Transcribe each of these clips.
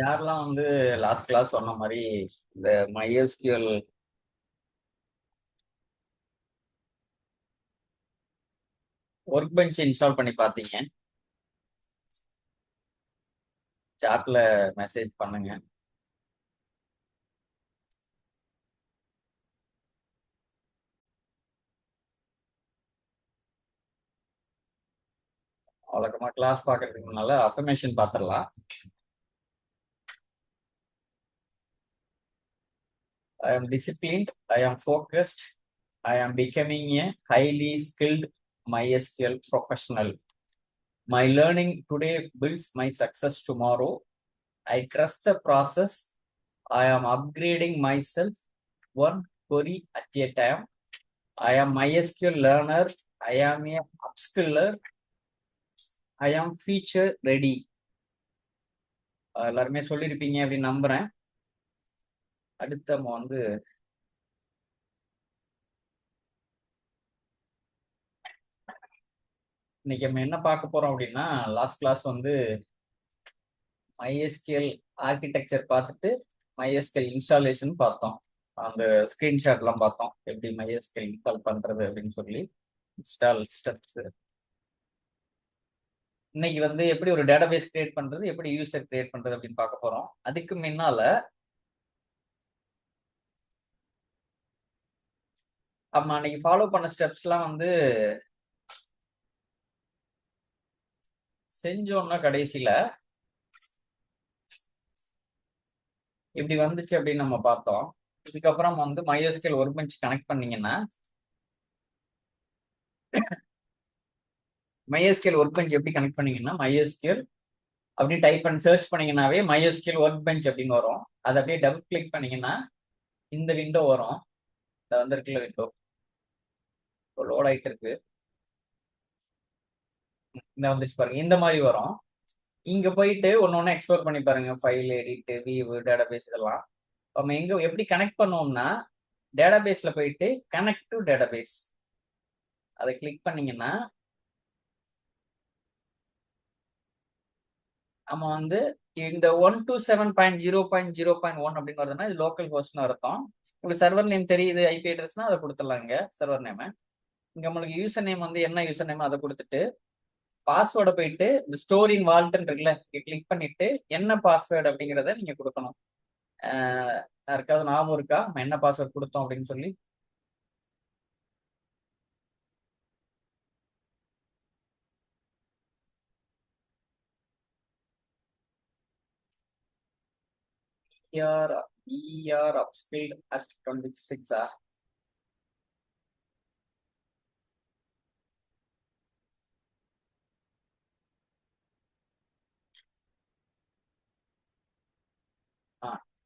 யாரெல்லாம் வந்து last class சொன்ன மாதிரி இந்த MySQL ஒர்க் பெஞ்ச் இன்ஸ்டால் பண்ணி பார்த்தீங்க? சாட்ல மெசேஜ் பண்ணுங்க. வழக்கமா கிளாஸ் பார்க்கறதுக்கு முன்னால அஃபர்மேஷன் பார்த்துடலாம். I am disciplined, I am focused, I am becoming a highly skilled MySQL professional. My learning today builds my success tomorrow. I trust the process. I am upgrading myself one query at a time. I am MySQL learner. I am a upskiller. I am feature ready. எல்லாருமே சொல்லியிருப்பீங்க அப்படின்னு நம்புறேன். அடுத்து நம்ம வந்து இன்னைக்கு நம்ம என்ன பார்க்க போறோம் அப்படின்னா, லாஸ்ட் கிளாஸ் வந்து MySQL ஆர்கிடெக்சர் பார்த்துட்டு MySQL இன்ஸ்டாலேஷன் பார்த்தோம். அந்த ஸ்கிரீன்ஷாட்லாம் பார்த்தோம், எப்படி MySQL இன்ஸ்டால் பண்றது அப்படின்னு சொல்லி இன்ஸ்டால் ஸ்டெப்ஸ். இன்னைக்கு வந்து எப்படி ஒரு டேட்டாபேஸ் கிரியேட் பண்றது, எப்படி யூசர் கிரியேட் பண்றது அப்படின்னு பார்க்க போறோம். அதுக்கு முன்னால நம்ம அன்னைக்கு ஃபாலோ பண்ண ஸ்டெப்ஸ்லாம் வந்து செஞ்சோம்னா கடைசியில இப்படி வந்துச்சு அப்படின்னு நம்ம பார்த்தோம். இதுக்கப்புறம் வந்து MySQL ஒர்க் பெஞ்ச் கனெக்ட் பண்ணீங்கன்னா MySQL ஒர்க் பெஞ்ச் எப்படி கனெக்ட் பண்ணீங்கன்னா MySQL அப்படி டைப் பண்ணி சர்ச் பண்ணீங்கன்னாவே MySQL ஒர்க் பெஞ்ச் அப்படின்னு வரும். அதை அப்படியே டபுள் கிளிக் பண்ணீங்கன்னா இந்த விண்டோ வரும். இந்த வந்திருக்குல்ல விண்டோ லோட் ஆயிட்டு இருக்கு. இந்த வந்துச்சு பாருங்க, இந்த மாதிரி வரும். இங்க போயிட்டு ஒன்னு எக்ஸ்ப்ளோர் பண்ணி பாருங்க, ஃபைல், எடிட், வியூ, டேட்டாபேஸ் இதெல்லாம். நம்ம எங்க எப்படி கனெக்ட் பண்ணுவோம்னா டேட்டாபேஸ்ல போயிட்டு கனெக்ட் டு டேட்டாபேஸ் அதை கிளிக் பண்ணீங்கன்னா நம்ம வந்து இந்த 127.0.0.1 அப்படின்னு வருதுன்னா இது லோக்கல் ஹோஸ்ட்னு அர்த்தம். உங்களுக்கு சர்வர் நேம் தெரியுது, ஐபி அட்ரஸ்னா அதை கொடுத்துடலாங்க சர்வர் நேம். இங்க உங்களுக்கு யூசர் நேம் வந்து என்ன யூசர் நேம் அதை கொடுத்துட்டு பாஸ்வேர்டை போயிட்டு இந்த ஸ்டோர் இன் வால்ட்ன்னு இருக்குல்ல, கிளிக் பண்ணிட்டு என்ன பாஸ்வேர்டு அப்படிங்கிறத நீங்க கொடுக்கணும். யாருக்காவது ஞாபகம் இருக்கா நம்ம என்ன பாஸ்வேர்டு கொடுத்தோம் அப்படின்னு சொல்லி? ER upskilled at 26.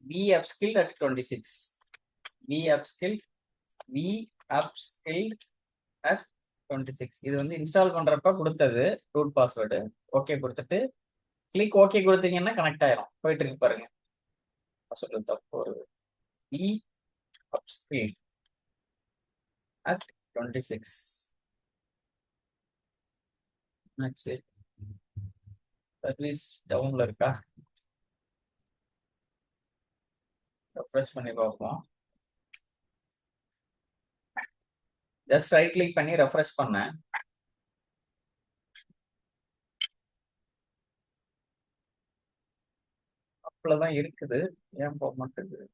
Be upskilled at 26. Be upskilled at 26. இது வந்து இன்ஸ்டால் பண்றப்ப கொடுத்தது ரூட் பாஸ்வேர்டு. ஓகே கொடுத்துட்டு கிளிக் ஓகே கொடுத்தீங்கன்னா கனெக்ட் ஆயிரும். போயிட்டு இருக்கு பாருங்க. சொல்லு தப்பு வருது. Be upskilled at 26. சர்வீஸ் டவுன்ல இருக்கா? ரெஃப்ரெஷ் பண்ணி பார்ப்போம். ஜஸ்ட் ரைட் கிளிக் பண்ணி ரெஃப்ரெஷ் பண்ணேன். அவ்வளவுதான் இருக்குது, ஏன் போக மாட்டேங்குது?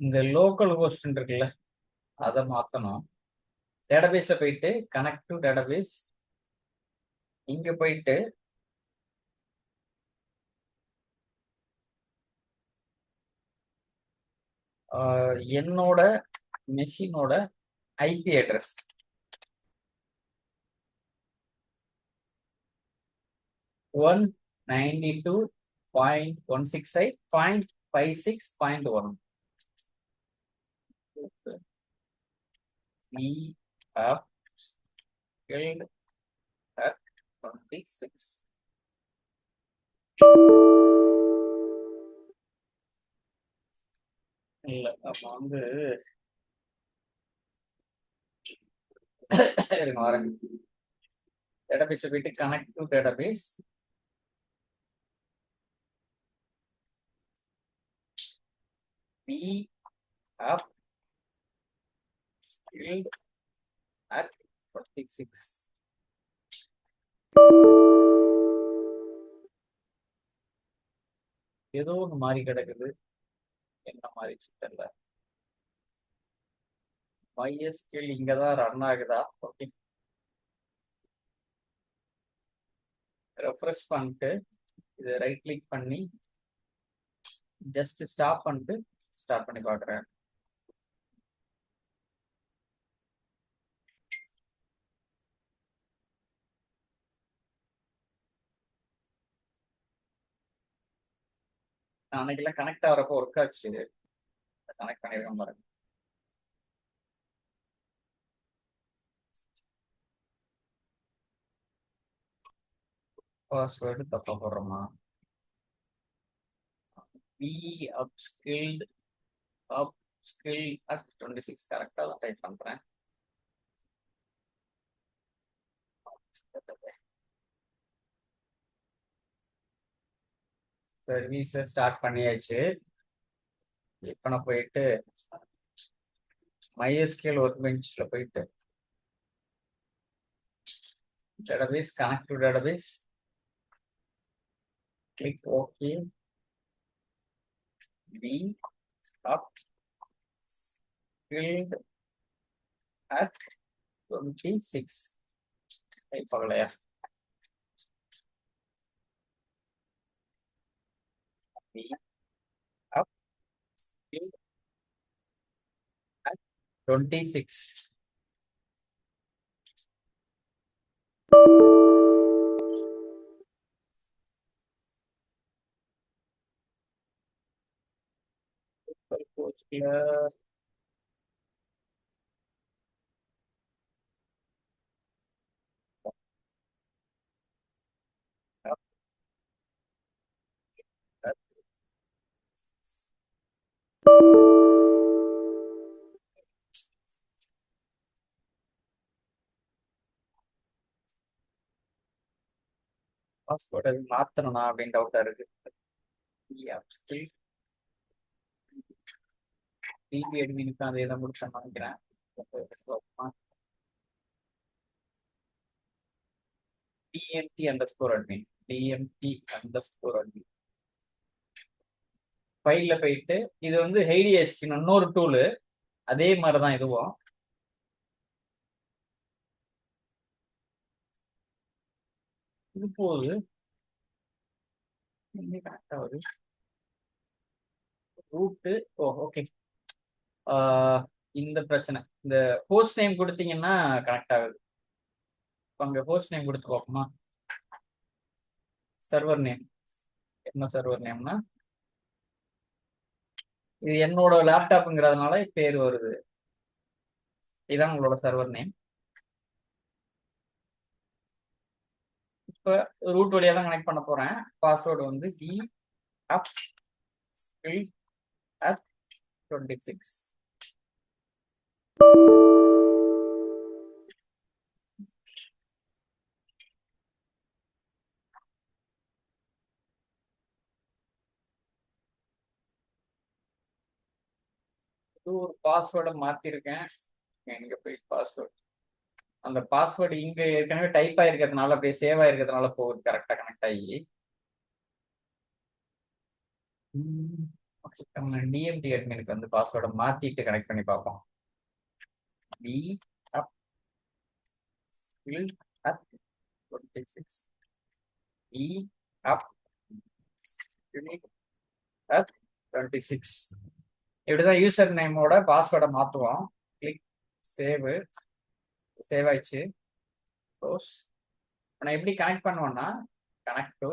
இந்த லோக்கல் ஹோஸ்ட் இருக்குல்ல அதை மாத்தணும். டேட்டாபேஸ்ல போயிட்டு கனெக்ட் டு டேட்டாபேஸ், இங்க போயிட்டு என்னோட மெஷினோட IP address 192.168.56.1. We have skilled at 26. இல்ல நம்ம வந்து வரேன். டேட்டாபேஸ்ல போயிட்டு connect to database, be up skilled at 26. ஏதோ ஒன்று மாறி கிடக்குது, என்ன மாறிச்சு தெரியல. MySQL இங்கதான் ரன் ஆகுதா? ஓகே, ரெஃப்ரெஷ் பண்ணிட்டு இதை ரைட் கிளிக் பண்ணி ஜஸ்ட் ஸ்டாப் பண்ணிட்டு ஸ்டார்ட் பண்ணி பார்க்குறேன். அன்னைக்கெல்லாம் கனெக்ட் ஆகிறப்போ ஒர்க் ஆச்சு, கனெக்ட் பண்ணிருக்கேன் பாருங்க. பாஸ்வேர்டு தப்பா போடுறோமா? பி அப்ஸ்கில்ட் at 26 கரெக்டா தான் டைப் பண்றேன். சர்வீஸை ஸ்டார்ட் பண்ணியாச்சு. இப்போ நான் போயிட்டு MySQL ஒர்க் பெஞ்ச்ல போயிட்டு database, connect to database, click OK, be upskilled at 26 type ஆகலையா? be upskilled at 26. பாஸ்வேர்டு அது மாத்தணும்னா அப்படின்னு டவுட்டா இருக்கு. டிபி அட்மினுக்கு அதே தான் முடிச்சேன்னு நினைக்கிறேன். DMT_admin ஃபைல்ல போயிட்டு இது வந்து HeidiSQ இன்னொரு டூலு, அதே மாதிரிதான் இதுவும். இது போகுது கரெக்டா வருது ரூட்டு. ஓ ஓகே, இந்த பிரச்சனை, இந்த ஹோஸ்ட் நேம் கொடுத்தீங்கன்னா கனெக்ட் ஆகுது. அங்க ஹோஸ்ட் நேம் கொடுத்து பார்ப்போமா? சர்வர் நேம் என்ன? சர்வர் நேம்னா இது என்னோட லேப்டாப்ங்கிறதுனால பேர் வருது. இதுதான் உங்களோட சர்வர் நேம். இப்போ ரூட் வழியா தான் கனெக்ட் பண்ண போறேன். பாஸ்வேர்டு வந்து be upskilled at 26. ஒரு பாஸ்வேர்டை மாத்திருக்கேன். எங்க போய் பாஸ்வேர்டு, அந்த பாஸ்வேர்டு இங்க ஏற்கனவே டைப் ஆயிருக்கிறதுனால அப்படியே சேவ் ஆயிருக்கிறதுனால போகுது, கரெக்டா கனெக்ட் ஆகி. ஓகே, நம்ம டிஎம்டி அட்மினுக்கு வந்து பாஸ்வேர்டை மாத்திட்டு கனெக்ட் பண்ணி பார்ப்போம். be upskilled at 26. be upskilled at 26. இப்படிதான் யூசர் நேமோட பாஸ்வேர்டை மாத்துவோம். கிளிக் சேவ், சேவ் ஆயிடுச்சு. க்ளோஸ். நான் எப்படி கனெக்ட் பண்ணுவேன்னா, கனெக்ட் டு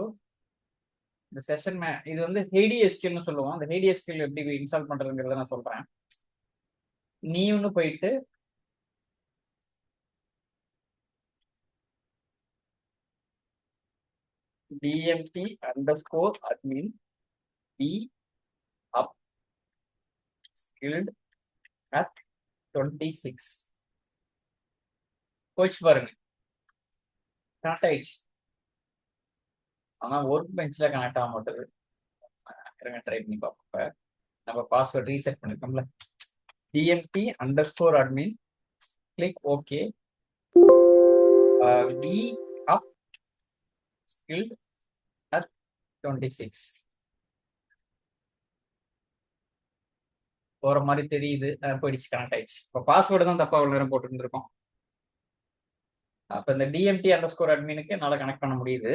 இந்த செஷன் இது வந்து HeidiSQன்னு சொல்லுவோம். அந்த HeidiSQL எப்படி இன்ஸ்டால் பண்றதுங்கிறத நான் சொல்றேன். நீ ஒன்று போயிட்டு DMT_admin be upskilled at 26 போச்சு பாருங்க, கனெக்ட் ஆயிடுச்சு. ஆனா ஒர்க் பெஞ்ச்ல கனெக்ட் ஆக மாட்டேது. ட்ரை பண்ணி பார்ப்போம். நம்ம பாஸ்வேர்ட் ரீசெட் பண்ணிருக்கோம்ல. dmt_admin, click OK. V up skilled at 26 போற மாதிரி தெரியுது. போயிடுச்சு, கனெக்ட் ஆயிடுச்சு. இப்போ பாஸ்வேர்டு தான் தப்பா அவ்வளவு நேரம் போட்டு இருந்திருக்கோம். அப்ப இந்த dmt_adminக்கு என்னால கனெக்ட் பண்ண முடியுது.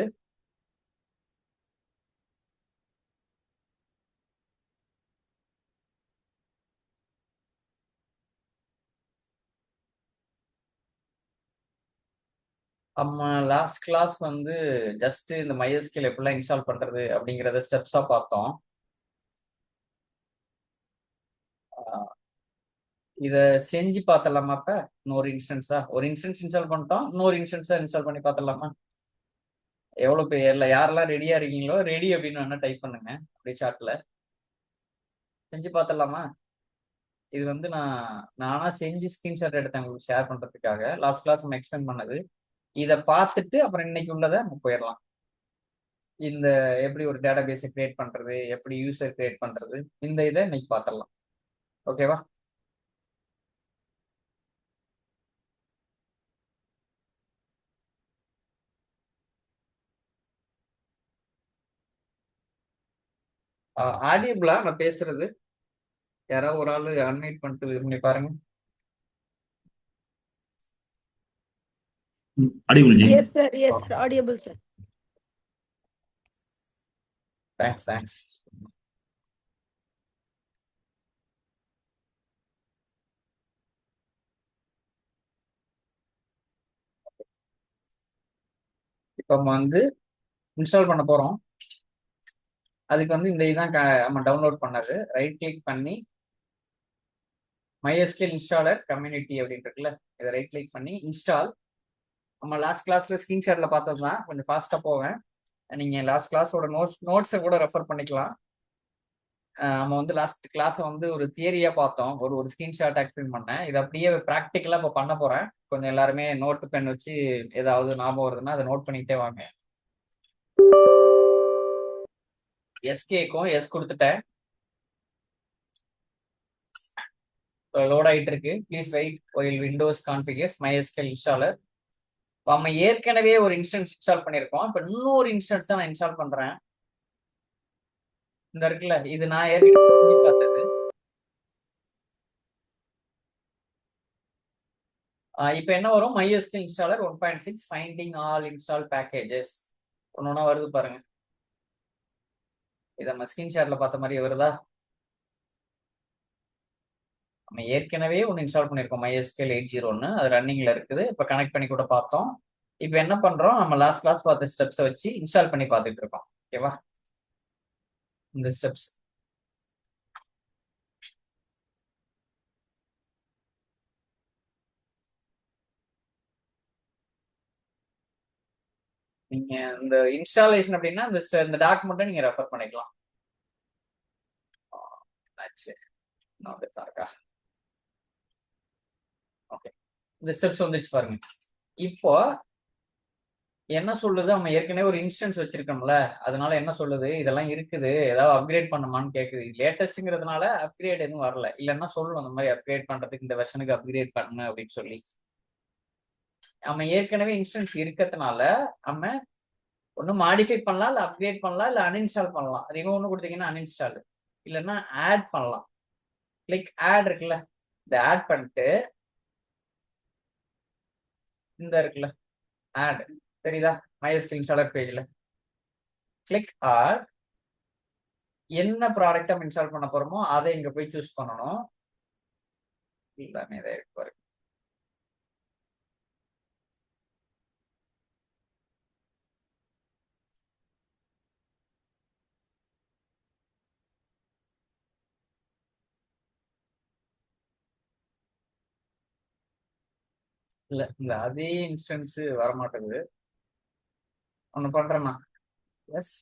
நம்ம லாஸ்ட் கிளாஸ் வந்து ஜஸ்ட் இந்த MySQL எப்படிலாம் இன்ஸ்டால் பண்றது அப்படிங்கறத ஸ்டெப்ஸா பார்த்தோம். இத செஞ்சு பார்த்தலாமா? அப்ப இன்னொரு இன்ஸ்டன்ஸா, ஒரு இன்ஸ்டன்ஸ் இன்ஸ்டால் பண்ணிட்டோம், இன்னொரு இன்ஸ்டன்ஸா இன்ஸ்டால் பண்ணி பார்த்தலாமா? எவ்வளவு பேர் யாரெல்லாம் ரெடியா இருக்கீங்களோ ரெடி அப்படின்னு வேணா டைப் பண்ணுங்க அப்படியே சாட்ல. செஞ்சு பார்த்தலாமா? இது வந்து நானா செஞ்சு ஸ்கிரீன்ஷாட் எடுத்தேன் உங்களுக்கு ஷேர் பண்றதுக்காக. லாஸ்ட் கிளாஸ் நம்ம எக்ஸ்பிளைன் பண்ணது. இதை பார்த்துட்டு அப்புறம் இன்னைக்கு உள்ளதை நம்ம போயிடலாம். இந்த எப்படி ஒரு டேட்டா பேஸை கிரியேட் பண்றது, எப்படி யூசர் கிரியேட் பண்றது, இந்த இதை இன்னைக்கு பார்த்துடலாம். ஓகேவா? ஆடியபிளா நான் பேசுறது? யாராவது ஒரு ஆள் அன்மியூட் பண்ணிட்டு இது பண்ணி பாருங்க. Audible, Ji. Yes, sir. Yes, sir. Audible, sir. Thanks. இப்போ நம்ம வந்து இன்ஸ்டால் பண்ண போறோம். அதுக்கு வந்து இந்த இதுதான் நம்ம டவுன்லோட் பண்ணது. ரைட் கிளிக் பண்ணி MySQL இன்ஸ்டாலர் கம்யூனிட்டி அப்படின்னு இருக்குல்ல, இதை ரைட் கிளிக் பண்ணி இன்ஸ்டால். நம்ம லாஸ்ட் கிளாஸ்ல ஸ்கிரீன்ஷாட்ல பார்த்தது தான். கொஞ்சம் ஃபாஸ்டா போவேன். நீங்க லாஸ்ட் கிளாஸோட நோட்ஸை கூட ரெஃபர் பண்ணிக்கலாம். நம்ம வந்து லாஸ்ட் கிளாஸை வந்து ஒரு தியரியா பார்த்தோம். ஒரு ஸ்கிரீன்ஷாட் எக்ஸ்பிளைன் பண்ணேன். இது அப்படியே ப்ராக்டிக்கலா இப்போ பண்ண போறேன். கொஞ்சம் எல்லாருமே நோட்டு பென் வச்சு ஏதாவது ஞாபகம் வருதுன்னா அதை நோட் பண்ணிக்கிட்டே வாங்க. எஸ்கேக்கும் எஸ் கொடுத்துட்டேன். லோட் ஆகிட்டு இருக்கு. Please wait while Windows configures MySQL installer. நம்ம ஏற்கனவே ஒரு இன்ஸ்டன்ஸ் இன்ஸ்டால் பண்ணியிருக்கோம். இப்போ இன்னொரு இன்ஸ்டன்ஸ் தான் நான் இன்ஸ்டால் பண்றேன். இந்த இருக்குல்ல, இது நான் ஏற்கனவே செஞ்சு பார்த்தது. இப்போ என்ன வரும்? MySQL installer 1.6 finding all install packages ஒன்னொன்னா வருது பாருங்க. இதை நம்ம ஸ்கிரீன்ஷாட்ல பார்த்த மாதிரி வருதா? நம்ம ஏற்கனவே ஒன்று இன்ஸ்டால் பண்ணியிருக்கோம் MySQL 8.0, அது ரன்னிங்ல இருக்குது. இப்போ கனெக்ட் பண்ணி கூட பார்த்தோம். இப்போ என்ன பண்றோம்? நம்ம லாஸ்ட் கிளாஸ் பார்த்த ஸ்டெப்ஸை வச்சு இன்ஸ்டால் பண்ணி பார்த்துட்டு இருக்கோம். ஓகேவா? இந்த ஸ்டெப்ஸ் நீங்க இந்த இன்ஸ்டாலேஷன் அப்படின்னா இந்த டாக்குமெண்ட்டை நீங்க ரெஃபர் பண்ணிக்கலாம். ஓகே, இந்த ஸ்டெப்ஸ் வந்துச்சு பாருங்க. இப்போ என்ன சொல்லுது? நம்ம ஏற்கனவே ஒரு இன்ஸ்டன்ஸ் வச்சிருக்கோம்ல, அதனால என்ன சொல்லுது? இதெல்லாம் இருக்குது, ஏதாவது அப்கிரேட் பண்ணுமான்னு கேக்குது. லேட்டஸ்ட்ங்கிறதுனால அப்கிரேட் எதுவும் வரல. இல்லைன்னா சொல்லணும் அந்த மாதிரி அப்கிரேட் பண்றதுக்கு இந்த வெர்ஷனுக்கு அப்கிரேட் பண்ணு அப்படின்னு சொல்லி. நம்ம ஏற்கனவே இன்ஸ்டன்ஸ் இருக்கிறதுனால நம்ம ஒன்று மாடிஃபை பண்ணலாம், இல்லை அப்கிரேட் பண்ணலாம், இல்லை அன்இன்ஸ்டால் பண்ணலாம். அது இன்னொன்று கொடுத்தீங்கன்னா அன்இன்ஸ்டால், இல்லைன்னா ஆட் பண்ணலாம். கிளிக் ஆட் இருக்குல்ல, இந்த ஆட் பண்ணிட்டு இந்த இருக்குல்ல ஆட் தெரியுதா? MySQL இன்ஸ்டாலர் பேஜ்ல கிளிக் ஆட். என்ன ப்ராடக்ட் நம்ம இன்ஸ்டால் பண்ண போறோமோ அதை இங்க போய் சூஸ் பண்ணணும். எல்லாமே இதை இருக்கு பாருங்க. இல்ல, இந்த அதே இன்ஸ்டன்ஸ் வரமாட்டேங்குது. ஒண்ணு பண்றேன்னா எஸ்,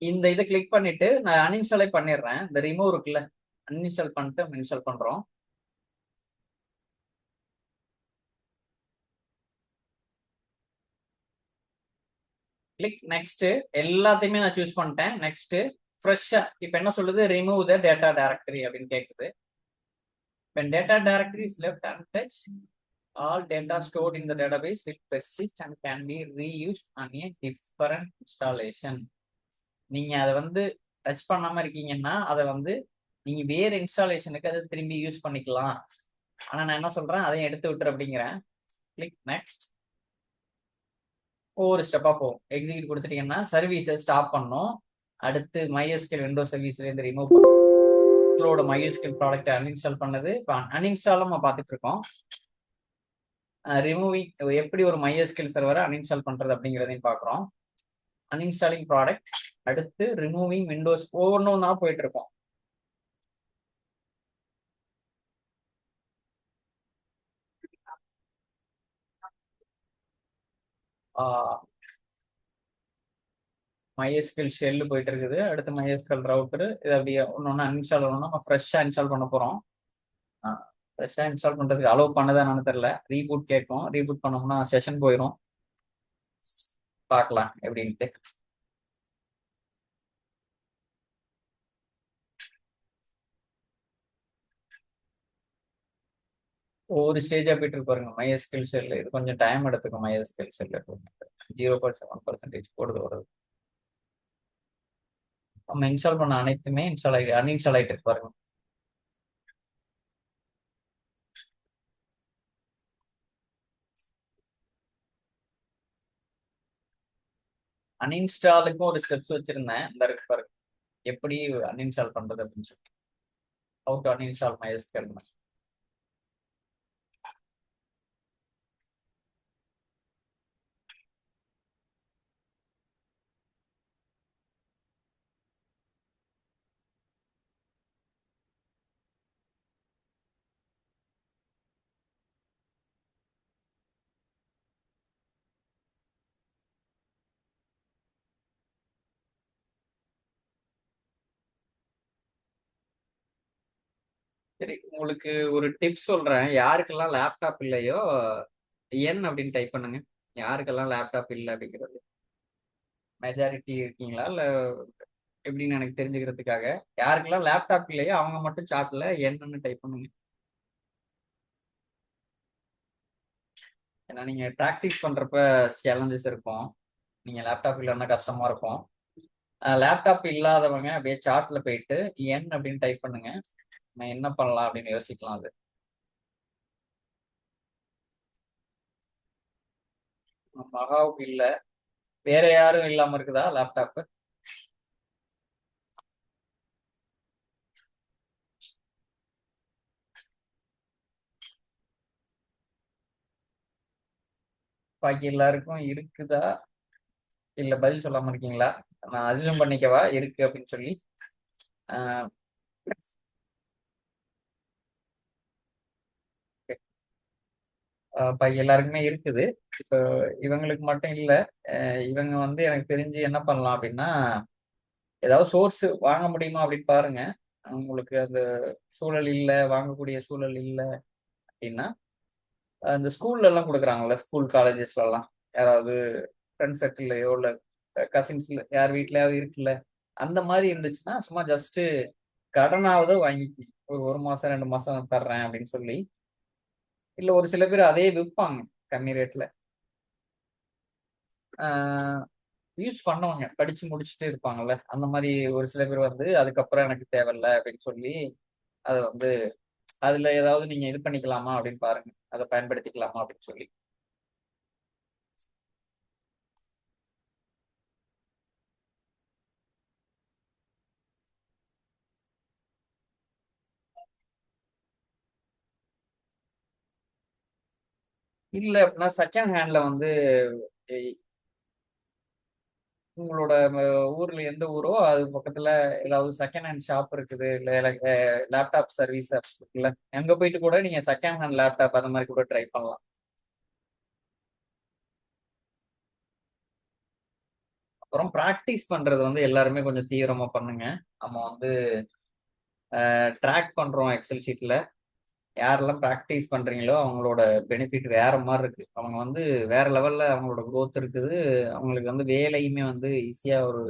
இந்த இதை கிளிக் பண்ணிட்டு நான் அன்இன்ஸ்டாலே பண்ணிடுறேன். இந்த ரிமூவ் இருக்குல்ல, அன்இன்ஸ்டால் பண்ணிட்டு இன்ஸ்டால் பண்றோம். Click next. எல்லாத்தையுமே நான் சூஸ் பண்ணிட்டேன். நெக்ஸ்ட் ஃப்ரெஷ்ஷா இப்ப என்ன சொல்லுது, ரிமூவ் த டேட்டா டைரக்டரி அப்படின்னு கேட்குது. when data directory is left untouched, all data stored in the database will persist and can be reused on a different installation. நீங்க அதை வந்து டச் பண்ணாம இருக்கீங்கன்னா அதை வந்து நீங்க வேற இன்ஸ்டாலேஷனுக்கு அதை திரும்பி யூஸ் பண்ணிக்கலாம். ஆனா நான் என்ன சொல்றேன், அதையும் எடுத்து விட்டுரு அப்படிங்கிறேன். Click next. ஒவ்வொரு ஸ்டெப்பா போகும். எக்ஸிக்யூட் கொடுத்துட்டீங்கன்னா சர்வீஸை ஸ்டாப் பண்ணும். அடுத்து MySQL விண்டோஸ் சர்வீஸ்ல இருந்து ரிமூவ் பண்ணோட MySQL ப்ராடக்ட் அன்இன்ஸ்டால் பண்ணது. இப்போ அன்இன்ஸ்டாலும் நம்ம பார்த்துட்டு இருக்கோம். ரிமூவிங் எப்படி ஒரு MySQL சர்வரை அன்இன்ஸ்டால் பண்றது அப்படிங்கிறதையும் பார்க்குறோம். அன்இன்ஸ்டாலிங் ப்ராடக்ட், அடுத்து ரிமூவிங் விண்டோஸ், ஒவ்வொன்றா போயிட்டு இருக்கோம். MySQL ஷெல்லு போயிட்டு இருக்குது. அடுத்து MySQL ரவுட்டர். இது அப்படியே ஒன்று அன்இன்ஸ்டால் பண்ணணும். நம்ம ஃப்ரெஷ்ஷாக இன்ஸ்டால் பண்ண போகிறோம். ஃப்ரெஷ்ஷாக இன்ஸ்டால் பண்ணுறதுக்கு அலோவ் பண்ணதானு தெரில. ரீபூட் கேட்கும். ரீபூட் பண்ணோம்னா செஷன் போயிடும். பார்க்கலாம் எப்படின்ட்டு. ஒவ்வொரு ஸ்டேஜாக போயிட்டு இருக்கு பாருங்க. MySQL ஷெல் இது கொஞ்சம் டைம் எடுத்துக்கும். MySQL ஷெல் 0.7% போடுது வருது. நம்ம இன்ஸ்டால் பண்ண அனைத்துமே அன்இன்ஸ்டால் ஆகிட்டு இருக்கு பாருங்க. அன்இன்ஸ்டாலுக்கும் ஒரு ஸ்டெப்ஸ் வச்சிருந்தேன். இந்த இருக்கு பாருங்க, எப்படி அன்இன்ஸ்டால் பண்றது அப்படின்னு சொல்லி. How to uninstall MySQL. சரி, உங்களுக்கு ஒரு டிப்ஸ் சொல்றேன். யாருக்கெல்லாம் லேப்டாப் இல்லையோ என் அப்படின்னு டைப் பண்ணுங்க. யாருக்கெல்லாம் லேப்டாப் இல்லை அப்படிங்கிறது. மெஜாரிட்டி இருக்கீங்களா இல்ல எப்படின்னு எனக்கு தெரிஞ்சுக்கிறதுக்காக. யாருக்கெல்லாம் லேப்டாப் இல்லையோ அவங்க மட்டும் சாட்ல என்னன்னு டைப் பண்ணுங்க. ஏன்னா நீங்க ப்ராக்டிஸ் பண்றப்ப சேலஞ்சஸ் இருக்கும். நீங்க லேப்டாப் இல்லைன்னா கஷ்டமா இருக்கும். லேப்டாப் இல்லாதவங்க அப்படியே சாட்ல போயிட்டு என் அப்படின்னு டைப் பண்ணுங்க. நான் என்ன பண்ணலாம் அப்படின்னு யோசிக்கலாம். அது மகாவுக்கு இல்ல, வேற யாரும் இல்லாம இருக்குதா லேப்டாப்? பாக்கி எல்லாருக்கும் இருக்குதா இல்ல பதில் சொல்லாம இருக்கீங்களா? நான் அசியூம் பண்ணிக்கவா இருக்கு அப்படின்னு சொல்லி. ஆஹ் பாக்கி எல்லாருக்குமே இருக்குது. இப்போ இவங்களுக்கு மட்டும் இல்ல. இவங்க வந்து எனக்கு தெரிஞ்சு என்ன பண்ணலாம் அப்படின்னா, ஏதாவது சோர்ஸ் வாங்க முடியுமா அப்படின்னு பாருங்க. உங்களுக்கு அந்த சூழல் இல்லை, வாங்கக்கூடிய சூழல் இல்லை அப்படின்னா அந்த ஸ்கூல்ல எல்லாம் கொடுக்குறாங்கல்ல, ஸ்கூல் காலேஜஸ்ல எல்லாம் யாராவது ஃப்ரெண்ட் சர்க்கிள்லையோ இல்ல கசின்ஸ்ல யார் வீட்லயாவது இருக்குல்ல, அந்த மாதிரி இருந்துச்சுன்னா சும்மா ஜஸ்ட் கடனாவது வாங்கி ஒரு மாசம் 2 மாசம் தர்றேன் அப்படின்னு சொல்லி. இல்ல ஒரு சில பேர் அதே விற்பாங்க கம்மி ரேட்ல. யூஸ் பண்ணவங்க படிச்சு முடிச்சுட்டு இருப்பாங்கல்ல, அந்த மாதிரி ஒரு சில பேர் வந்து அதுக்கப்புறம் எனக்கு தேவையில்ல அப்படின்னு சொல்லி அதை வந்து அதுல ஏதாவது நீங்க இது பண்ணிக்கலாமா அப்படின்னு பாருங்க, அதை பயன்படுத்திக்கலாமா அப்படின்னு சொல்லி. இல்ல அப்படின்னா செகண்ட் ஹேண்ட்ல வந்து எ- உங்களோட ஊர்ல எந்த ஊரோ அது பக்கத்துல ஏதாவது செகண்ட் ஹேண்ட் ஷாப் இருக்குது, இல்ல லேப்டாப் சர்வீஸ் இருக்குல்ல, அங்க போயிட்டு கூட நீங்க செகண்ட் ஹேண்ட் லேப்டாப் அந்த மாதிரி கூட ட்ரை பண்ணலாம். அப்புறம் ப்ராக்டிஸ் பண்றது வந்து எல்லாருமே கொஞ்சம் தீவிரமா பண்ணுங்க. நம்ம வந்து ட்ராக் பண்றோம் எக்ஸல் ஷீட்ல. யாரெல்லாம் ப்ராக்டிஸ் பண்றீங்களோ அவங்களோட பெனிஃபிட் வேற மாதிரி இருக்கு. அவங்க வந்து வேற லெவல்ல அவங்களோட growth இருக்குது. அவங்களுக்கு வந்து வேலையுமே வந்து ஈஸியா ஒரு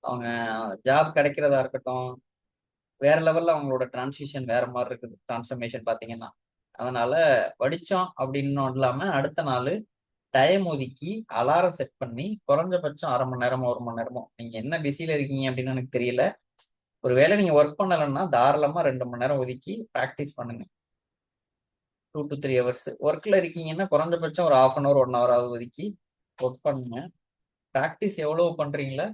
அவங்க ஜாப் கிடைக்கிறதா இருக்கட்டும், வேற லெவல்ல அவங்களோட டிரான்சிஷன் வேற மாதிரி இருக்குது, டிரான்ஸ்ஃபர்மேஷன் பாத்தீங்கன்னா. அதனால படிச்சோம் அப்படின்னு இல்லாம அடுத்த நாள் டைம் ஒதுக்கி அலாரம் செட் பண்ணி குறைஞ்சபட்சம் 1/2 மணி நேரமோ 1 மணி நேரமோ, நீங்க என்ன பிஸியில இருக்கீங்க அப்படின்னு எனக்கு தெரியல, ஒருவேளை நீங்க ஒர்க் பண்ணலைன்னா தாராளமா 2 மணி நேரம் ஒதுக்கி ப்ராக்டிஸ் பண்ணுங்க. 2 to 3 ஹவர்ஸ் ஒர்க்ல இருக்கீங்கன்னா குறைஞ்சபட்சம் ஒரு 1/2 hour 1 hour ஒதுக்கி ஒர்க் பண்ணுங்க. ப்ராக்டிஸ் எவ்வளவு பண்றீங்களோ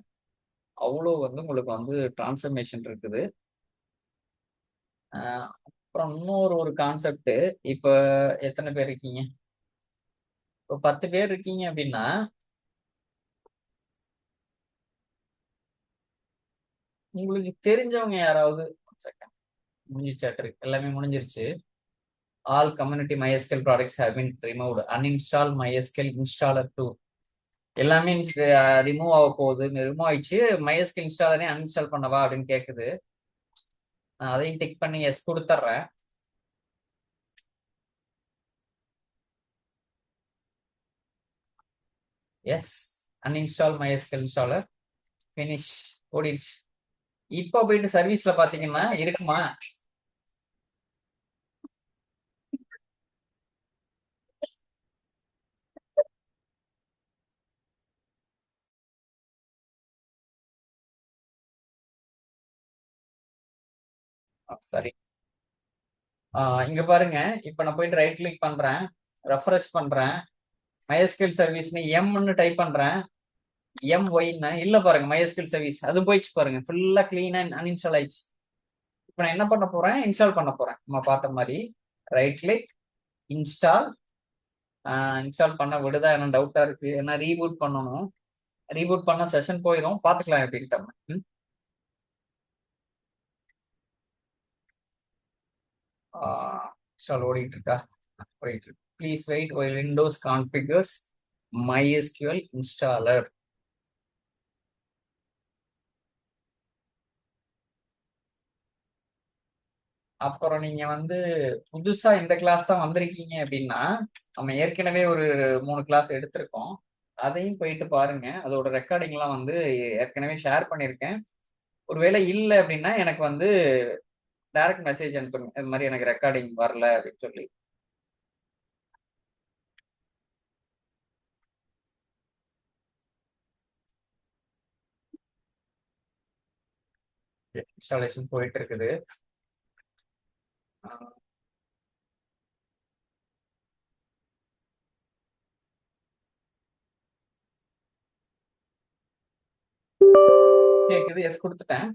அவ்வளோ வந்து உங்களுக்கு வந்து டிரான்ஸ்ஃபர்மேஷன் இருக்குது. அப்புறம் இன்னொரு ஒரு கான்செப்ட், இப்ப எத்தனை பேர் இருக்கீங்க? இப்போ 10 பேர் இருக்கீங்க அப்படின்னா உங்களுக்கு தெரிஞ்சவங்க யாராவது, முடிஞ்சிச்சாட்டு எல்லாமே முடிஞ்சிருச்சு. All community MySQL products have been removed, uninstall MySQL installer 2. எல்லாமே ரிமூவ் ஆக போகுது, ரிமூவ் ஆயிடுச்சு. MySQL இன்ஸ்டாலரே அன்இன்ஸ்டால் பண்ணவா அப்படின்னு கேக்குது. நான் அதையும் டிக் பண்ணி எஸ் கொடுத்துட்றேன். Yes, uninstall MySQL installer, finish, ஓடிடுச்சு. இப்போ போயிட்டு சர்வீஸ்ல பாத்தீங்கன்னா இருக்குமா? சரி, இங்க பாருங்க. இப்ப நான் போயிட்டு ரைட் கிளிக் பண்றேன், ரெஃப்ரெஷ் பண்றேன், MySQL சர்வீஸ்னு எம்னு டைப் பண்றேன், MYன்னு இல்ல பாருங்க, MySQL சர்வீஸ் அது போயிடுச்சு பாருங்க, ஃபுல்லா கிளீனா அன்இன்ஸ்டால் ஆயிடுச்சு. இப்ப நான் என்ன பண்ண போறேன், இன்ஸ்டால் பண்ண போறேன். நம்ம பார்த்த மாதிரி ரைட் கிளிக், இன்ஸ்டால். இன்ஸ்டால் பண்ண விடுதா என்ன டவுட்டா இருக்கு, ஏன்னா ரீபூட் பண்ணணும். ரீபூட் பண்ண செஷன் போயிடும், பாத்துக்கலாம் எப்படின்னு தரேன். இன்ஸ்டால் ஓடிட்டு இருக்கா? ஓடிட்டு இருக்கு. Please wait while Windows configures MySQL installer. அப்புறம் நீங்க வந்து புதுசா இந்த கிளாஸ் தான் வந்திருக்கீங்க அப்படின்னா, நம்ம ஏற்கனவே ஒரு 3 கிளாஸ் எடுத்திருக்கோம், அதையும் போயிட்டு பாருங்க. அதோட ரெக்கார்டிங் எல்லாம் வந்து ஏற்கனவே ஷேர் பண்ணியிருக்கேன். ஒருவேளை இல்லை அப்படின்னா எனக்கு வந்து டைரக்ட் மெசேஜ் அனுப்புங்க, இது மாதிரி எனக்கு ரெக்கார்டிங் வரல அப்படின்னு சொல்லி. இன்ஸ்டாலேஷன் போயிட்டு இருக்குது. கேக்குது, எஸ் கொடுத்துட்டேன்.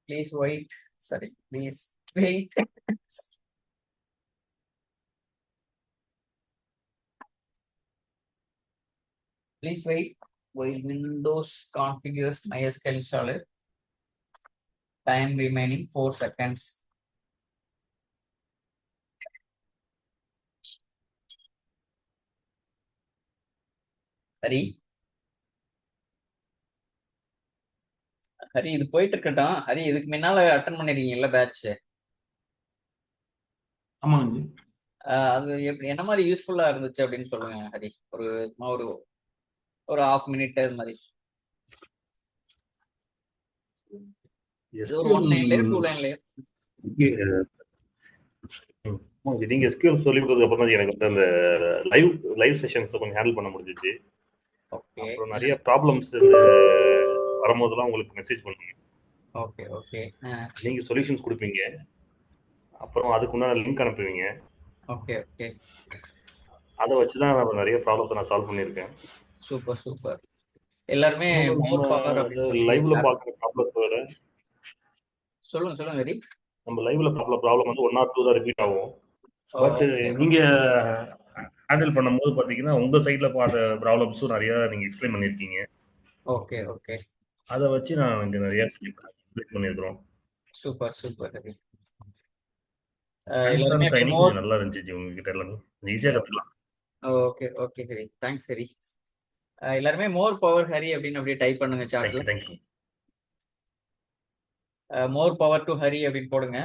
ப்ளீஸ் வெயிட், சரி please wait. Please wait while Windows configures MySQL installer. Time remaining 4 seconds. Hari, Hari இது போயிட்டு இருக்கட்டும். ஹரி, இதுக்கு முன்னால அட்டன் பண்ணிருக்கீங்கல்ல பேட்ச்? ஆமாங்க. அது எப்படி, என்ன மாதிரி யூஸ்ஃபுல்லா இருந்துச்சு அப்படின்னு சொல்லுங்க ஹரி. ஒரு ஒரு ஒரு ½ minute அது மாதிரி. ஒரு 1 லைன்லயோ 2 லைன்லயோ. நீங்க எஸ்கியூஎல் சொல்லி கொடுத்ததுக்கு அப்புறம் தான் எனக்கு வந்து அந்த லைவ் செஷன்ஸ் கொஞ்சம் ஹேண்டில் பண்ண முடிஞ்சிச்சு. ஓகே. அப்புறம் நிறைய ப்ராப்ளம்ஸ் வரும்போதெல்லாம் உங்களுக்கு மெசேஜ் பண்ணுங்க. Okay okay. நீங்க சொல்யூஷன்ஸ் கொடுப்பீங்க, அப்புறம் அதுக்குண்டான லிங்க் அனுப்புவீங்க. Okay okay. அதை வச்சு தான் நான் நிறைய ப்ராப்ளத்தை நான் சால்வ் பண்ணியிருக்கேன். Super super. எல்லாருமே மோர் பவர் அப்படின்னு சொல்லி லைவ்ல பார்க்குற ப்ராப்ளத்தை விட சொல்லுங்க சொல்லுங்க ஹரி. நம்ம லைவ்ல ப்ராப்ளம் வந்து 1 or 2 தான் ரிப்பீட் ஆகும். But Okay. நீங்க ஹேண்டில் பண்ணும்போது பாத்தீங்கன்னா உங்க சைட்ல பார்த்த ப்ராப்ளம்ஸும் நிறைய நீங்க எக்ஸ்பிளைன் பண்ணிருக்கீங்க. Okay okay. அதை வச்சு நான் இங்க நிறைய எக்ஸ்பிளைன் பண்ணியிருக்கிறோம். Super super Hari. Hands on எல்லாருமே ட்ரைனிங் மோர். கொஞ்சம் நல்லா இருந்துச்சு உங்ககிட்ட, எல்லாமே ஈஸியா கத்துக்கலாம். Okay okay Hari, thanks Hari. எல்லாருமே மோர் பவர் ஹரி அப்படின்னு அப்படியே டைப் பண்ணுங்க சாட்ல. Thank you. More power to Hari அப்படின்னு போடுங்க.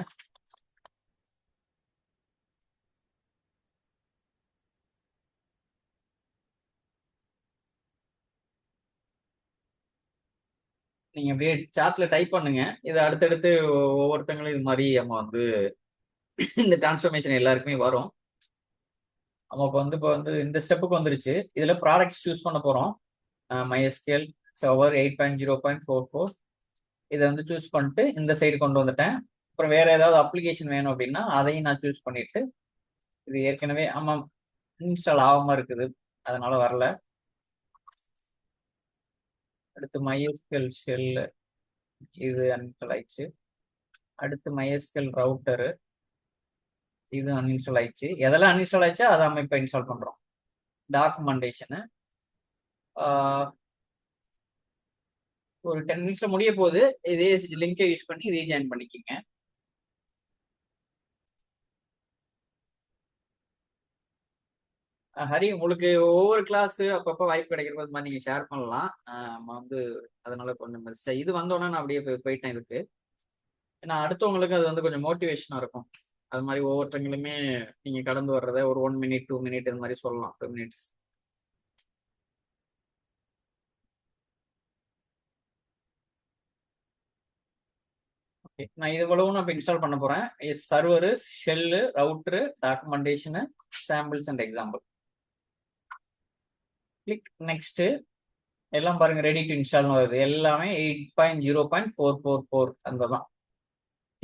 நீங்க அப்படியே சாட்ல டைப் பண்ணுங்க. இதை அடுத்தடுத்து ஒவ்வொருத்தங்களும் இது மாதிரி நம்ம வந்து இந்த டிரான்ஸ்ஃபர்மேஷன் எல்லாருக்குமே வரும். நமக்கு வந்து இப்போ வந்து இந்த ஸ்டெப்புக்கு வந்துருச்சு. இதுல ப்ராடக்ட்ஸ் சூஸ் பண்ண போறோம். MySQL சர்வர் 8.0.44 இதை வந்து சூஸ் பண்ணிட்டு இந்த சைடு கொண்டு வந்துட்டேன். அப்புறம் வேற ஏதாவது அப்ளிகேஷன் வேணும் அப்படின்னா அதையும் நான் சூஸ் பண்ணிட்டு, இது ஏற்கனவே ஆமாம் இன்ஸ்டால் ஆகாம இருக்குது, அதனால வரல. அடுத்து MySQL ஷெல் இது அன்இன்ஸ்டால் ஆயிடுச்சு. அடுத்து MySQL ரவுட்டரு இது அன்இன்ஸ்டால் ஆயிடுச்சு. எதெல்லாம் அன்இன்ஸ்டால் ஆயிடுச்சோ அதை நம்ம இப்போ இன்ஸ்டால் பண்றோம். டாக்குமெண்டேஷனு ஒரு 10 மினிட்ஸ்ல முடிய போகுது. இதே லிங்கை யூஸ் பண்ணி ரீஜாயின் பண்ணிக்கிங்க. ஹரி, உங்களுக்கு ஒவ்வொரு கிளாஸ் அப்பப்போ வாய்ப்பு கிடைக்கிறது மாதிரி நீங்க ஷேர் பண்ணலாம். நம்ம வந்து அதனால கொஞ்சம் இது வந்தோடனே நான் அப்படியே போயிட்டேன் இதுக்கு. ஏன்னா அடுத்தவங்களுக்கு அது வந்து கொஞ்சம் மோட்டிவேஷனா இருக்கும். அது மாதிரி ஒவ்வொருத்தங்களுமே நீங்க கடந்து வர்றத ஒரு 1 மினிட் 2 மினிட் இது மாதிரி சொல்லலாம். 2 மினிட்ஸ். ஓகே, நான் இது இவ்வளவும் நான் இன்ஸ்டால் பண்ண போறேன். Server, shell, router, documentation, samples and example. Click next. எல்லாம் பாருங்க ரெடி டு இன்ஸ்டால்னு வருது. எல்லாமே 8.0.444 அந்த தான்.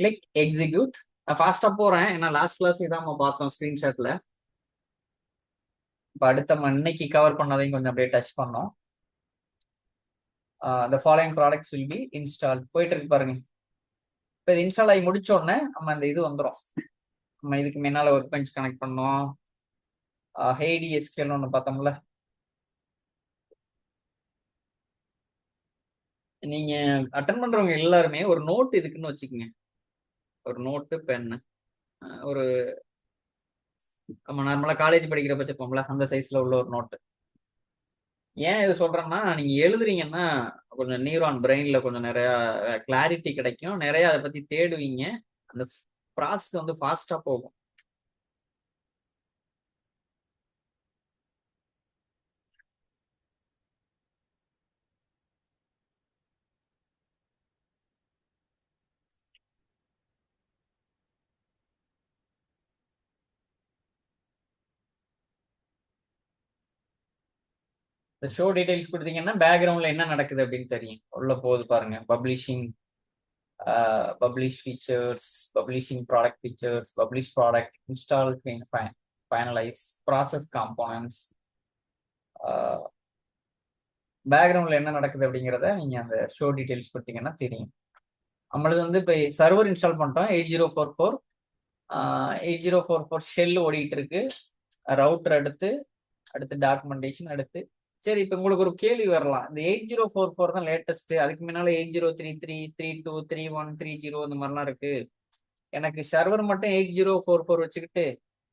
Click execute. நான் ஃபாஸ்டா போறேன் ஏன்னா லாஸ்ட் கிளாஸ் இதான் நம்ம பார்த்தோம் ஸ்கிரீன்ஷாட்ல. இப்போ அடுத்த நம்ம இன்னைக்கு கவர் பண்ணதையும் கொஞ்சம் அப்படியே டச் பண்ணோம். the following products will be installed போயிட்டு இருக்கு பாருங்க. இப்போ இது இன்ஸ்டால் ஆகி முடிச்ச உடனே நம்ம அந்த இது வந்துடும். நம்ம இதுக்கு முன்னால ஒர்க் பெஞ்ச் கனெக்ட் பண்ணோம். ஹெய்டி எஸ்கியூஎல் ஒன்று பார்த்தோம்ல. நீங்க அட்டன் பண்றவங்க எல்லாருமே ஒரு நோட் இதுக்குன்னு வச்சுக்கோங்க. ஒரு நோட்டு பென்னு ஒரு நம்ம நார்மலா காலேஜ் படிக்கிற வச்சிருப்போம்ல அந்த சைஸ்ல உள்ள ஒரு நோட்டு. ஏன் இது சொல்றேன்னா நீங்க எழுதுறீங்கன்னா கொஞ்சம் நியூரான் பிரெயின்ல கொஞ்சம் நிறைய கிளாரிட்டி கிடைக்கும், நிறைய அதை பத்தி தேடுவீங்க, அந்த ப்ராசஸ் வந்து ஃபாஸ்டா போகும். இந்த ஷோ டீடைல்ஸ் கொடுத்தீங்கன்னா பேக்ரவுண்ட்ல என்ன நடக்குது அப்படின்னு தெரியும். உள்ள போகுது பாருங்க. Publishing, publish features, publishing product features, publish product, install, finalise, process components, பேக்ரவுண்ட்ல என்ன நடக்குது அப்படிங்கிறத நீங்க அந்த ஷோ டீடைல்ஸ் கொடுத்தீங்கன்னா தெரியும். நம்மளது வந்து இப்போ சர்வர் இன்ஸ்டால் பண்ணிட்டோம். 8044 8044 ஷெல் ஓடிட்டு இருக்கு. ரவுட்டர் அடுத்து டாக்குமெண்டேஷன் அடுத்து. சரி, இப்போ உங்களுக்கு ஒரு கேள்வி வரலாம். இந்த 8044 தான் லேட்டஸ்ட், அதுக்கு முன்னால 8033, 32, 31, 30 இந்த மாதிரிலாம் இருக்கு. எனக்கு சர்வர் மட்டும் 8044 வச்சுக்கிட்டு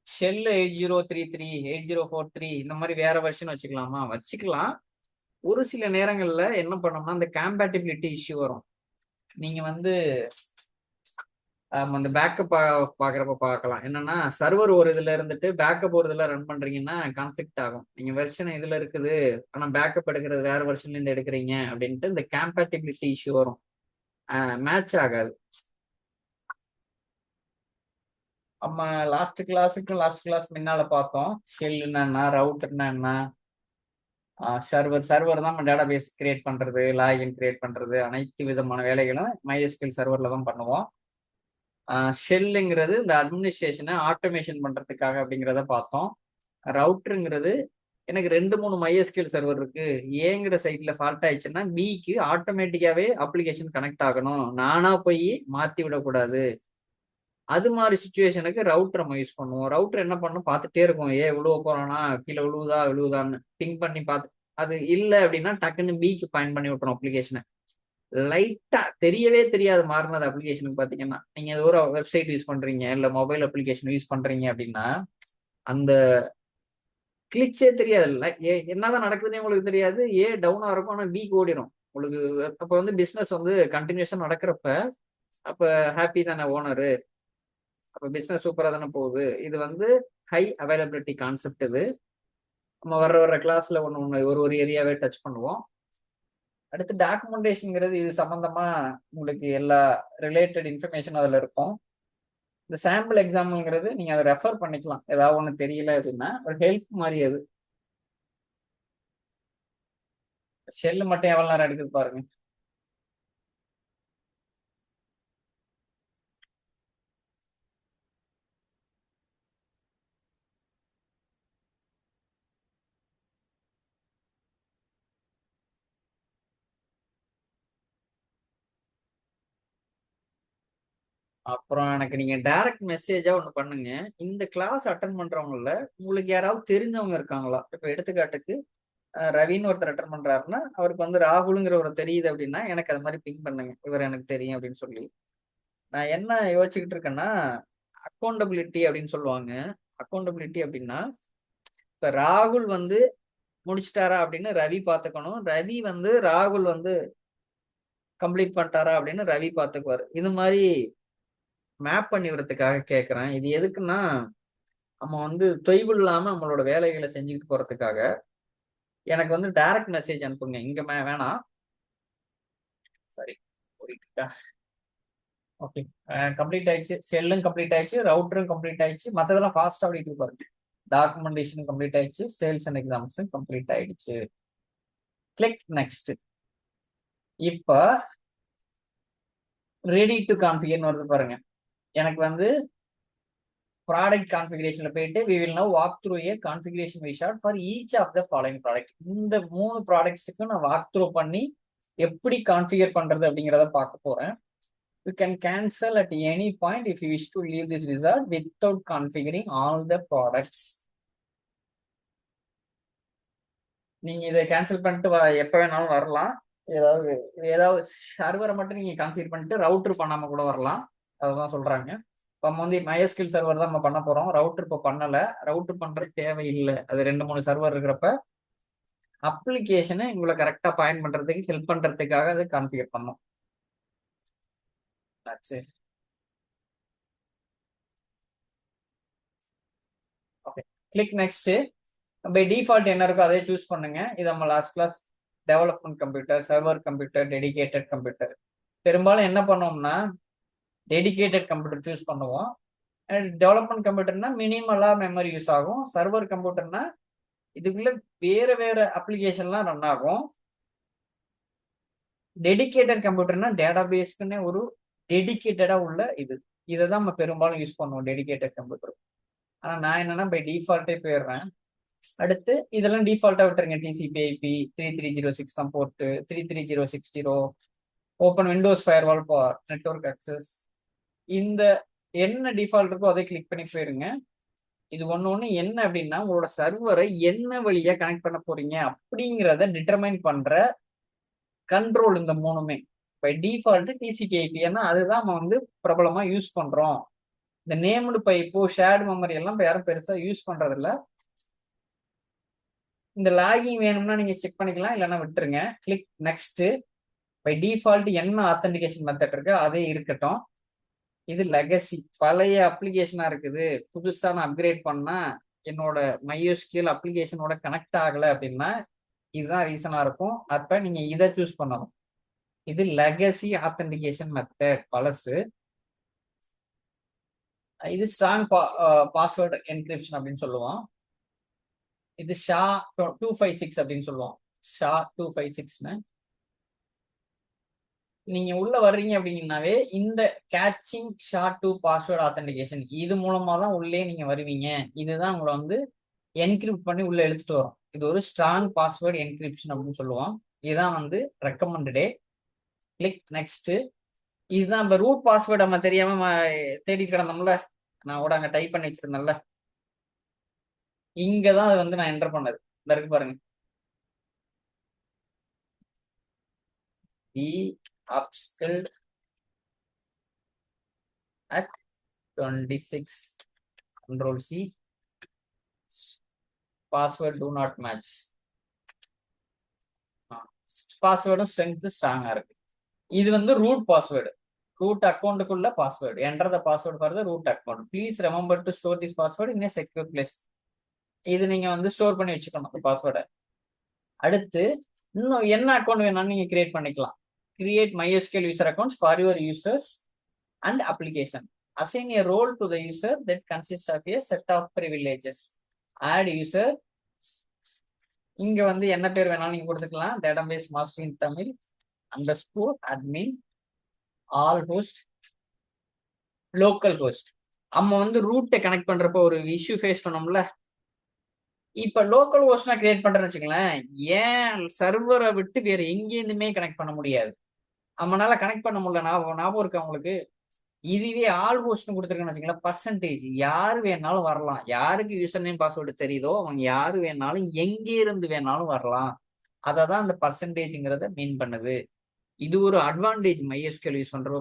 ஷெல் 8033, 8043 இந்த மாதிரி வேற வெர்ஷன் வச்சுக்கலாமா? வச்சுக்கலாம். ஒரு சில நேரங்கள்ல என்ன பண்ணோம்னா அந்த கம்பேட்டிபிலிட்டி இஷ்யூ வரும். நீங்க வந்து அந்த பேக்கப் பாக்குறப்ப பார்க்கலாம். என்னன்னா சர்வர் ஒரு இதுல இருந்துட்டு பேக்கப் ஒரு இதுல ரன் பண்றீங்கன்னா கான்ஃபிளிக்ட் ஆகும். நீங்க வெர்ஷன் இதுல இருக்குது ஆனா பேக்கப் எடுக்கிறது வேற வெர்ஷன்ல இருந்து எடுக்கிறீங்க அப்படின்ட்டு இந்த கம்பேட்டிபிலிட்டி இஷ்யூ வரும். மேட்ச் ஆகாது. நம்ம லாஸ்ட் கிளாஸ் முன்னால பார்த்தோம் ஷெல்னா என்ன, ரவுட்டர்னா என்ன, சர்வர் தான் நம்ம டேட்டா பேஸ் கிரியேட் பண்றது, லாகின் கிரியேட் பண்றது, அனைத்து விதமான வேலைகளும் MySQL சர்வர்ல தான் பண்ணுவோம். ஷெல்லுங்கிறது இந்த அட்மினிஸ்ட்ரேஷனை ஆட்டோமேஷன் பண்றதுக்காக அப்படிங்கிறத பார்த்தோம். ரவுட்டருங்கிறது எனக்கு 2-3 MySQL சர்வர் இருக்கு, ஏங்கிற சைட்ல ஃபால்ட் ஆயிடுச்சுன்னா பிக்கு ஆட்டோமேட்டிக்காவே அப்ளிகேஷன் கனெக்ட் ஆகணும், நானா போய் மாத்தி விடக்கூடாது. அது மாதிரி சுச்சுவேஷனுக்கு ரவுட்டர் நம்ம யூஸ் பண்ணுவோம். ரவுட்டர் என்ன பண்ணும், பார்த்துட்டே இருக்கும், விழுவ போறானா, கீழே விழுவுதான்னு பிங் பண்ணி பார்த்து, அது இல்லை அப்படின்னா டக்குன்னு பிக்கு பாயிண்ட் பண்ணி விட்டுரும் அப்ளிகேஷனை. லைட்டா தெரியவே தெரியாது மாறினது அப்ளிகேஷனுக்கு. பாத்தீங்கன்னா நீங்க ஒரு வெப்சைட் யூஸ் பண்றீங்க இல்ல மொபைல் அப்ளிகேஷன் யூஸ் பண்றீங்க அப்படின்னா அந்த கிளிச்சே தெரியாது. என்னதான் நடக்குதுன்னு உங்களுக்கு தெரியாது. டவுனா இருக்கும் ஆனா பி ஓடிடும் உங்களுக்கு. அப்ப வந்து பிசினஸ் வந்து கண்டினியூஸா நடக்கிறப்ப அப்ப ஹாப்பி தானே ஓனரு, அப்ப பிசினஸ் சூப்பரா தானே போகுது. இது வந்து ஹை அவைலபிலிட்டி கான்செப்ட். இது நம்ம வர்ற கிளாஸ்ல ஒன்று ஒரு ஏரியாவே டச் பண்ணுவோம். அடுத்து டாக்குமெண்டேஷன்ங்கிறது இது சம்பந்தமா உங்களுக்கு எல்லா ரிலேட்டட் இன்ஃபர்மேஷன் அதுல இருக்கும். இந்த சாம்பிள் எக்ஸாம்பிள்ங்கிறது நீங்க அதை ரெஃபர் பண்ணிக்கலாம். ஏதாவது ஒண்ணு தெரியல அப்படின்னா ஒரு ஹெல்ப் மாதிரி. அது ஷெல்லு மட்டும் எவ்வளவு நேரம் எடுக்குது பாருங்க. அப்புறம் எனக்கு நீங்க டைரக்ட் மெசேஜா ஒண்ணு பண்ணுங்க. இந்த கிளாஸ் அட்டன் பண்றவங்கள உங்களுக்கு யாராவது தெரிஞ்சவங்க இருக்காங்களா? இப்ப எடுத்துக்காட்டுக்கு ரவின்னு ஒருத்தர் அட்டன் பண்றாருன்னா அவருக்கு வந்து ராகுலுங்கிற ஒரு தெரியுது அப்படின்னா எனக்கு அது மாதிரி பிங் பண்ணுங்க, இவர் எனக்கு தெரியும் அப்படின்னு சொல்லி. நான் என்ன யோசிச்சுக்கிட்டு இருக்கேன்னா, அக்கௌண்டபிலிட்டி அப்படின்னு சொல்லுவாங்க. அக்கௌண்டபிலிட்டி அப்படின்னா இப்ப ராகுல் வந்து முடிச்சிட்டாரா அப்படின்னு ரவி பார்த்துக்கணும், ரவி வந்து ராகுல் வந்து கம்ப்ளீட் பண்ணிட்டாரா அப்படின்னு ரவி பார்த்துக்குவாரு. இது மாதிரி மேப் பண்ணி விடுறதுக்காக கேட்கறேன். இது எதுக்குன்னா நம்ம வந்து தொய்வு இல்லாம நம்மளோட வேலைகளை செஞ்சுக்கிட்டு போறதுக்காக. எனக்கு வந்து டைரக்ட் மெசேஜ் அனுப்புங்க. இங்க வேணாம், சரி ஓகே. கம்ப்ளீட் ஆயிடுச்சு, செல்லும் கம்ப்ளீட் ஆயிடுச்சு, ரவுட்டரும் கம்ப்ளீட் ஆயிடுச்சு, மற்றதெல்லாம் ஃபாஸ்டா அப்படிட்டு பாருங்க. டாக்குமெண்டேஷன் கம்ப்ளீட் ஆயிடுச்சு, சேல்ஸ் அண்ட் எக்ஸாம்ஸும் கம்ப்ளீட் ஆயிடுச்சு. Click next. இப்ப ரெடி டு கான்ஃபிகர்னு வருது பாருங்க. எனக்கு வந்து ப்ராடக்ட் கான்ஃபிகரேஷன்ல போயிட்டு we will now walk through a configuration we shot for each of the following product. இந்த 3 ப்ராடக்ட்ஸுக்கு நான் வாக் த்ரூ பண்ணி எப்படி கான்ஃபிகர் பண்றது அப்படிங்கிறத பார்க்க போறேன். You can cancel at any point if you wish to leave this wizard without configuring all the products. நீங்க இதை கேன்சல் பண்ணிட்டு எப்ப வேணாலும் வரலாம். ஏதாவது சர்வரை மட்டும் நீங்க கான்ஃபிகர் பண்ணிட்டு ரவுட்டர் பண்ணாம கூட வரலாம். அதுதான் சொல்றாங்க. இப்போ நம்ம வந்து MySQL சர்வர் தான் நம்ம பண்ண போறோம். ரவுட்டர் இப்போ பண்ணல. ரவுட்டர் பண்றது தேவையில்லை. அது 2-3 சர்வர் இருக்கிறப்ப அப்ளிகேஷனை உங்களை கரெக்டா பாயிண்ட் பண்றதுக்கு ஹெல்ப் பண்றதுக்காக அதை கான்ஃபிகர் பண்ணோம். Okay, click next. By default என்ன இருக்கோ அதே சூஸ் பண்ணுங்க. இது நம்ம last class development computer, server computer, dedicated computer. பெரும்பாலும் என்ன பண்ணோம்னா டெடிகேட்டட் கம்ப்யூட்டர் சூஸ் பண்ணுவோம். டெவலப்மெண்ட் கம்ப்யூட்டர்னா மினிமலா மெமரி யூஸ் ஆகும். சர்வர் கம்ப்யூட்டர்னா இதுக்குள்ள வேற வேற அப்ளிகேஷன்லாம் ரன் ஆகும். டெடிகேட்டட் கம்ப்யூட்டர்னா டேட்டாபேஸ்க்குன்னு ஒரு டெடிகேட்டடா உள்ள இதை தான் நம்ம பெரும்பாலும் யூஸ் பண்ணுவோம் டெடிகேட்டட் கம்ப்யூட்டர். ஆனா நான் என்னன்னா பை டிஃபால்ட்டே போயிடுறேன். அடுத்து இதெல்லாம் டிஃபால்ட்டா விட்டுருங்க. TCP/IP 3306 support, 33060, open Windows firewall for network access. இந்த என்ன டிஃபால்ட் இருக்கோ அதை கிளிக் பண்ணி போயிருங்க. இது ஒண்ணு என்ன அப்படின்னா உங்களோட சர்வரை என்ன வழியா கனெக்ட் பண்ண போறீங்க அப்படிங்கிறத டிட்டர்மைன் பண்ற கண்ட்ரோல் இந்த 3மே. பை டிஃபால்ட் TCP/IP, ஏன்னா அதுதான் நம்ம வந்து பிரபலமா யூஸ் பண்றோம். இந்த நேம்டு பைப்போ ஷேர்டு மெமரி எல்லாம் இப்போ யாரும் பெருசா யூஸ் பண்றது இல்லை. இந்த லாகிங் வேணும்னா நீங்க செக் பண்ணிக்கலாம், இல்லைன்னா விட்டுருங்க. Click next. பை டிஃபால்ட் என்ன ஆத்தென்டிகேஷன் மெத்தட் இருக்கு அதே இருக்கட்டும். இது லெகசி, பழைய அப்ளிகேஷனா இருக்குது. புதுசா நான் அப்கிரேட் பண்ணா என்னோட MySQL அப்ளிகேஷனோட கனெக்ட் ஆகலை அப்படின்னா இதுதான் ரீசனா இருக்கும். அப்ப நீங்க இதை சூஸ் பண்ணணும். இது லெகசி ஆத்தென்டிகேஷன் மெத்தட், பழசு. இது ஸ்ட்ராங் பாஸ்வேர்டு என்கிரிப்ஷன் அப்படின்னு சொல்லுவோம். இது SHA-256 அப்படின்னு சொல்லுவோம். SHA-256ன்னு நீங்க உள்ள வர்றீங்க அப்படிங்கனாவே இந்த கேட்சிங் SHA-2 பாஸ்வேர்டு ஆத்தென்டிகேஷன் இது மூலமா தான் உள்ளே நீங்க வருவீங்க. இதுதான் உங்களை வந்து என்கிரிப்ட் பண்ணி உள்ள எடுத்துட்டு வரும். இது ஒரு ஸ்ட்ராங் பாஸ்வேர்டு என்கிரிப்ஷன் அப்படின்னு சொல்லுவோம். இதுதான் வந்து ரெக்கமெண்டடே. Click next. இதுதான் நம்ம ரூட் பாஸ்வேர்டு நம்ம தெரியாம தேடி கிடந்தோம்ல, நான் கூட அங்க டைப் பண்ணி வச்சிருந்தேன்ல, இங்கதான் அது வந்து நான் என்டர் பண்ணது. இந்த இருக்கு பாருங்க, upskilled at 26, Control-C, password do not match. பாஸ்வேர்டும் ஸ்ட்ரென்த் ஸ்ட்ராங்கா இருக்கு. இது வந்து ரூட் பாஸ்வேர்டு, ரூட் அக்கௌண்ட்டுக்குள்ள password. Enter the password for the root account. Please remember to store this password in a secure place. இது நீங்க வந்து ஸ்டோர் பண்ணி வச்சுக்கணும் பாஸ்வேர்டை. அடுத்து இன்னும் என்ன அக்கௌண்ட் வேணாலும் நீங்க கிரியேட் பண்ணிக்கலாம். Create MySQL user accounts for your users and application. Assign a role to the user that consists of a set of privileges. Add user. இங்க வந்து என்ன பேர் வேணாலும் நீங்க கொடுத்துக்கலாம். Database master in Tamil _admin all host local host. நம்ம வந்து ரூட்டை கனெக்ட் பண்றப்ப ஒரு இஷ்யூ ஃபேஸ் பண்ணோம்ல, இப்ப லோக்கல் ஹோஸ்ட்னா கிரியேட் பண்றேன்னு வச்சுங்களேன், ஏன் சர்வரை விட்டு வேற எங்கேருந்துமே கனெக்ட் பண்ண முடியாது. நம்மளால கனெக்ட் பண்ண முடியல. ஞாபகம் இருக்கு அவங்களுக்கு. இதுவே ஆல் ஹோஸ்ட்னு கொடுத்துருக்கேன்னு வச்சுங்களேன், பர்சன்டேஜ் யாரு வேணாலும் வரலாம். யாருக்கு யூசர் நேம் பாஸ்வேர்டு தெரியுதோ அவங்க யாரு வேணாலும் எங்கே இருந்து வேணாலும் வரலாம். அததான் அந்த பர்சன்டேஜ்ங்கிறத மீன் பண்ணுது. இது ஒரு அட்வான்டேஜ் MySQL யூஸ் பண்றப்ப